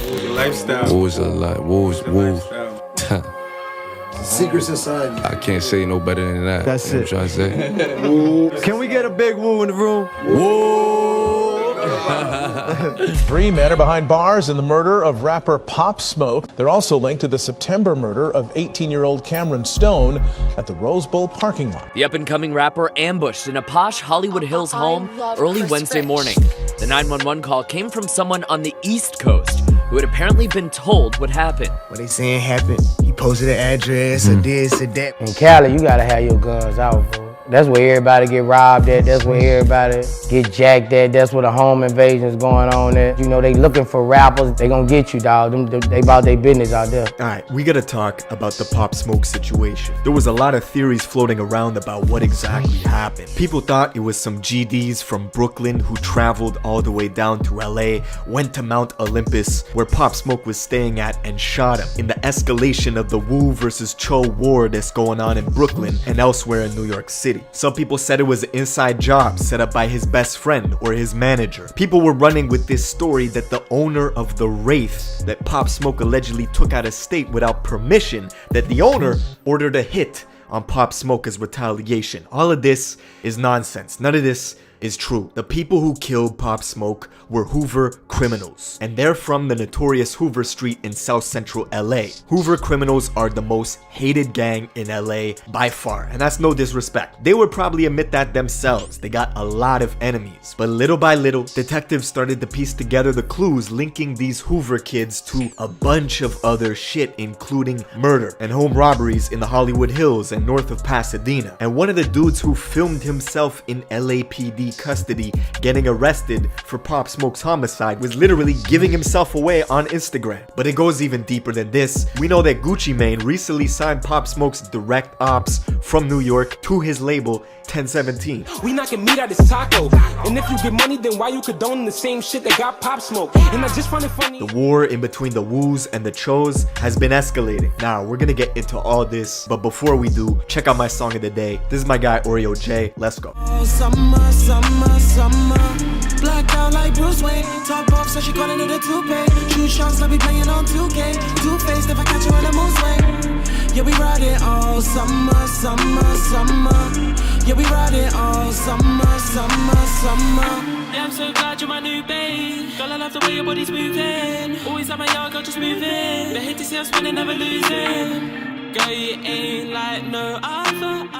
Lifestyle. Wolves are like wolves. Secret society. I can't say no better than that. That's you know it. What I'm trying to say? Can we get a big woo in the room? Three men are behind bars in the murder of rapper Pop Smoke. They're also linked to the September murder of 18-year-old Cameron Stone at the Rose Bowl parking lot. The up-and-coming rapper ambushed in a posh Hollywood Hills home early Wednesday morning. The 911 call came from someone on the East Coast who had apparently been told what happened. What they saying happened, he posted an address or this or that. In Cali, you gotta have your guns out, bro. That's where everybody get robbed at. That's where everybody get jacked at. That's where the home invasion's going on at. You know, they looking for rappers. They gonna get you, dog. They about their business out there. All right, we gotta talk about the Pop Smoke situation. There was a lot of theories floating around about what exactly happened. People thought it was some GDs from Brooklyn who traveled all the way down to LA, went to Mount Olympus, where Pop Smoke was staying at, and shot him in the escalation of the Wu versus Cho war that's going on in Brooklyn and elsewhere in New York City. Some people said it was an inside job set up by his best friend or his manager. People were running with this story that the owner of the Wraith that Pop Smoke allegedly took out of state without permission, that the owner ordered a hit on Pop Smoke as retaliation. All of this is nonsense. None of this is true. The people who killed Pop Smoke were Hoover criminals, and they're from the notorious Hoover Street in South Central LA. Hoover criminals are the most hated gang in LA by far, and that's no disrespect. They would probably admit that themselves. They got a lot of enemies, but little by little, detectives started to piece together the clues linking these Hoover kids to a bunch of other shit, including murder and home robberies in the Hollywood Hills and north of Pasadena. And one of the dudes who filmed himself in LAPD custody getting arrested for Pop Smoke's homicide was literally giving himself away on Instagram. But it goes even deeper than this. We know that Gucci Mane recently signed Pop Smoke's direct ops from New York to his label 1017. We knocking meat out his taco, and if you get money, then why you condone the same shit that got Pop Smoke? And I just find it funny. The war in between the Woos and the Chos has been escalating. Now we're gonna get into all this, but before we do, check out my song of the day. This is my guy Oreo J. Let's go. Summer, summer, summer. Blacked out like Bruce Wayne. Top off, so she calling it a toupee. Shoot shots, let me playing on 2K. Two-faced if I catch her in a mood swing. Yeah, we ride it all summer, summer, summer. Yeah, we ride it all summer, summer, summer. Yeah, I'm so glad you're my new babe. Girl, I love the way your body's moving. Always at my yard, girl, just moving. They hate to see us winning, never losing. Girl, you ain't like no other.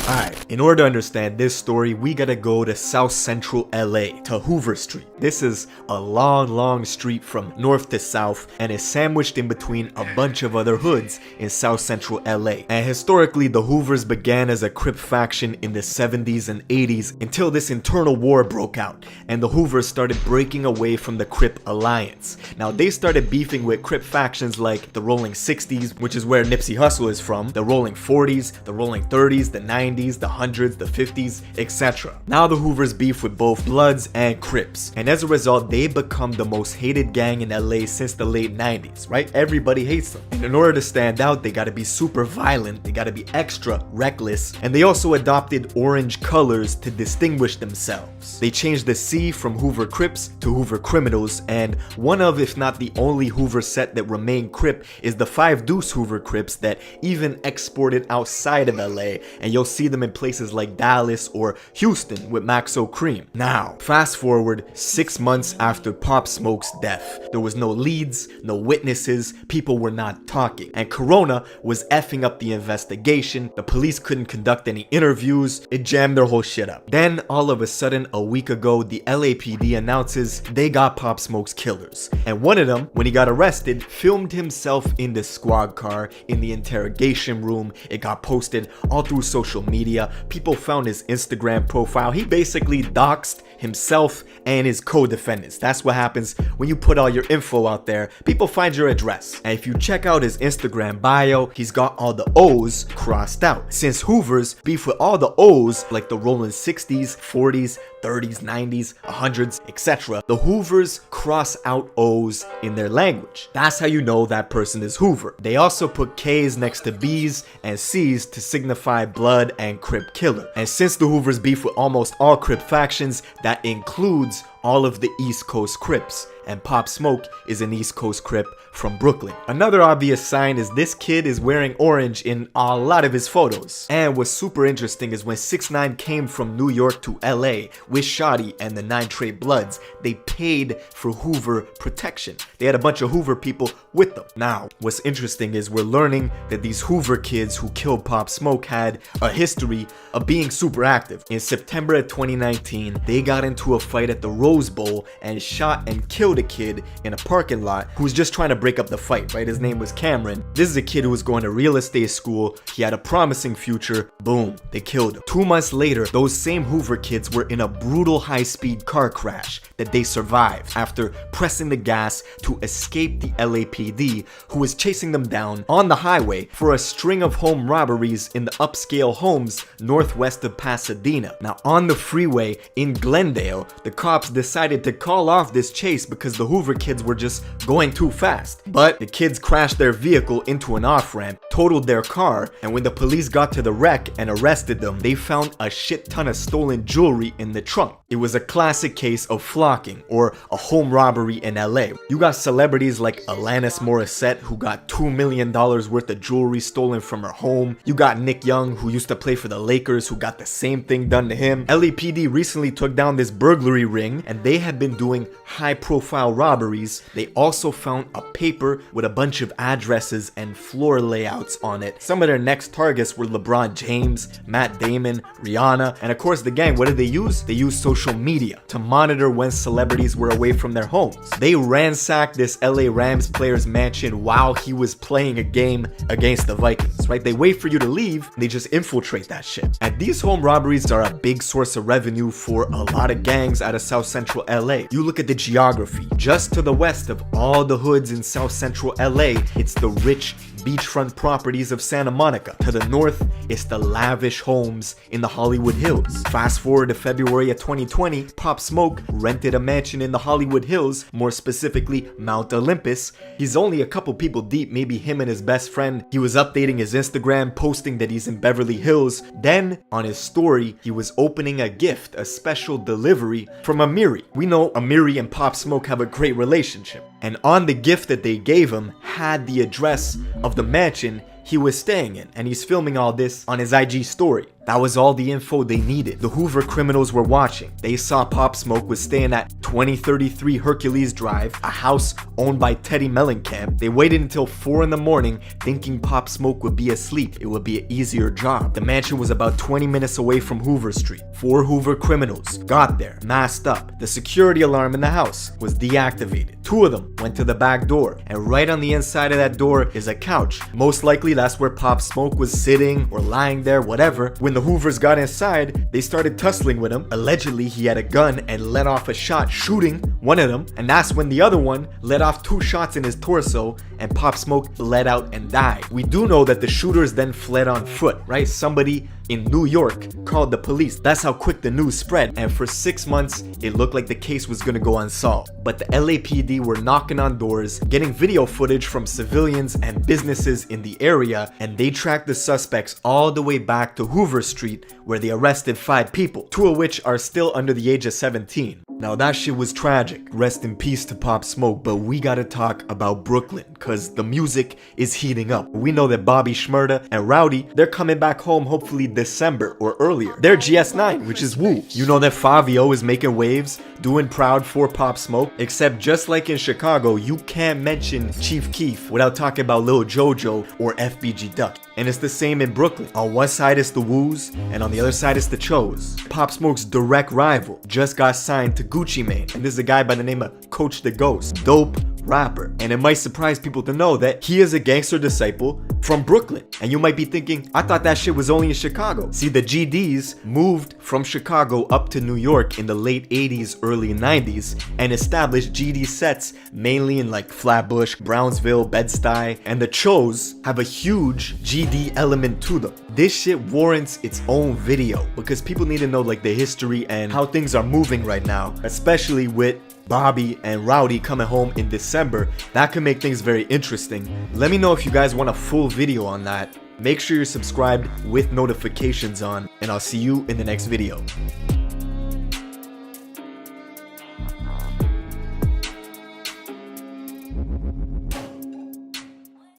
Alright, in order to understand this story, we gotta go to South Central LA, to Hoover Street. This is a long street from north to south and is sandwiched in between a bunch of other hoods in South Central LA. And historically, the Hoovers began as a Crip faction in the 70s and 80s until this internal war broke out and the Hoovers started breaking away from the Crip alliance. Now, they started beefing with Crip factions like the Rolling 60s, which is where Nipsey Hussle is from, the Rolling 40s, the Rolling 30s, the 90s, the 100s, the 50s, etc. Now the Hoovers beef with both Bloods and Crips, and as a result, they become the most hated gang in LA since the late 90s, right? Everybody hates them. And in order to stand out, they gotta be super violent, they gotta be extra reckless, and they also adopted orange colors to distinguish themselves. They changed the C from Hoover Crips to Hoover Criminals, and one of, if not the only Hoover set that remained Crip is the 5 Deuce Hoover Crips that even exported outside of LA, and you'll see them in places like Dallas or Houston with Maxo Cream. Now, fast forward 6 months after Pop Smoke's death. There was no leads, no witnesses, people were not talking, and Corona was effing up the investigation. The police couldn't conduct any interviews. It jammed their whole shit up. Then, all of a sudden, a week ago, the LAPD announces they got Pop Smoke's killers. And one of them, when he got arrested, filmed himself in the squad car in the interrogation room. It got posted all through social media. People found his Instagram profile. He basically doxed himself and his co-defendants. That's what happens when you put all your info out there. People find your address. And if you check out his Instagram bio, he's got all the O's crossed out. Since Hoovers beef with all the O's, like the Rolling 60s, 40s, 30s, 90s, 100s, etc. The Hoovers cross out O's in their language. That's how you know that person is Hoover. They also put K's next to B's and C's to signify blood and Crip killer. And since the Hoovers beef with almost all Crip factions, that includes all of the East Coast Crips, and Pop Smoke is an East Coast Crip from Brooklyn. Another obvious sign is this kid is wearing orange in a lot of his photos. And what's super interesting is when 6ix9ine came from New York to LA with Shotty and the 9 Trey Bloods, they paid for Hoover protection. They had a bunch of Hoover people with them. Now, what's interesting is we're learning that these Hoover kids who killed Pop Smoke had a history of being super active. In September of 2019, they got into a fight at the Rose Bowl and shot and killed a kid in a parking lot who was just trying to break up the fight, right? His name was Cameron. This is a kid who was going to real estate school. He had a promising future. Boom, they killed him. 2 months later, those same Hoover kids were in a brutal high-speed car crash that they survived after pressing the gas to escape the LAPD, who was chasing them down on the highway for a string of home robberies in the upscale homes northwest of Pasadena. Now, on the freeway in Glendale, the cops decided to call off this chase because the Hoover kids were just going too fast. But the kids crashed their vehicle into an off-ramp, totaled their car, and when the police got to the wreck and arrested them, they found a shit ton of stolen jewelry in the trunk. It was a classic case of flocking, or a home robbery in LA. You got celebrities like Alanis Morissette, who got $2 million worth of jewelry stolen from her home. You got Nick Young, who used to play for the Lakers, who got the same thing done to him. LAPD recently took down this burglary ring, and they had been doing high-profile robberies. They also found a paper with a bunch of addresses and floor layouts on it. Some of their next targets were LeBron James, Matt Damon, Rihanna, and of course the gang. What did they use? They used social media to monitor when celebrities were away from their homes. They ransacked this LA Rams player's mansion while he was playing a game against the Vikings, right? They wait for you to leave, they just infiltrate that shit. And these home robberies are a big source of revenue for a lot of gangs out of South Central LA. You look at the geography. Just to the west of all the hoods in South Central LA, it's the rich beachfront properties of Santa Monica. To the north, it's the lavish homes in the Hollywood Hills. Fast forward to February of 2020, Pop Smoke rented a mansion in the Hollywood Hills, more specifically Mount Olympus. He's only a couple people deep, maybe him and his best friend. He was updating his Instagram, posting that he's in Beverly Hills. Then, on his story, he was opening a gift, a special delivery from Amiri. We know Amiri and Pop Smoke have a great relationship. And on the gift that they gave him had the address of the mansion he was staying in, and he's filming all this on his IG story. That was all the info they needed. The Hoover criminals were watching. They saw Pop Smoke was staying at 2033 Hercules Drive, a house owned by Teddy Mellencamp. They waited until 4 in the morning thinking Pop Smoke would be asleep. It would be an easier job. The mansion was about 20 minutes away from Hoover Street. 4 Hoover criminals got there, masked up. The security alarm in the house was deactivated. 2 of them went to the back door, and right on the inside of that door is a couch. Most likely that's where Pop Smoke was sitting or lying there, whatever. When the Hoovers got inside, they started tussling with him. Allegedly, he had a gun and let off a shot, shooting one of them, and that's when the other one let off 2 shots in his torso, and Pop Smoke bled out and died. We do know that the shooters then fled on foot, right? Somebody in New York called the police. That's how quick the news spread, and for 6 months, it looked like the case was gonna go unsolved. But the LAPD were knocking on doors, getting video footage from civilians and businesses in the area, and they tracked the suspects all the way back to Hoover Street, where they arrested 5 people, 2 of which are still under the age of 17. Now that shit was tragic. Rest in peace to Pop Smoke, but we gotta talk about Brooklyn, cause the music is heating up. We know that Bobby Shmurda and Rowdy, they're coming back home hopefully December or earlier. They're GS9, which is woo. You know that Fabio is making waves, doing proud for Pop Smoke, except just like in Chicago, you can't mention Chief Keef without talking about Lil Jojo or FBG Duck. And it's the same in Brooklyn. On one side it's the Woos, and on the other side it's the Chos. Pop Smoke's direct rival just got signed to Gucci Mane, and this is a guy by the name of Coach the Ghost. Dope rapper. And it might surprise people to know that he is a gangster disciple from Brooklyn. And you might be thinking, I thought that shit was only in Chicago. See, the GDs moved from Chicago up to New York in the late 80s, early 90s, and established GD sets mainly in like Flatbush, Brownsville, Bed-Stuy, and the Chos have a huge GD element to them. This shit warrants its own video because people need to know like the history and how things are moving right now, especially with Bobby and Rowdy coming home in December. That could make things very interesting. Let me know if you guys want a full video on that. Make sure you're subscribed with notifications on, and I'll see you in the next video.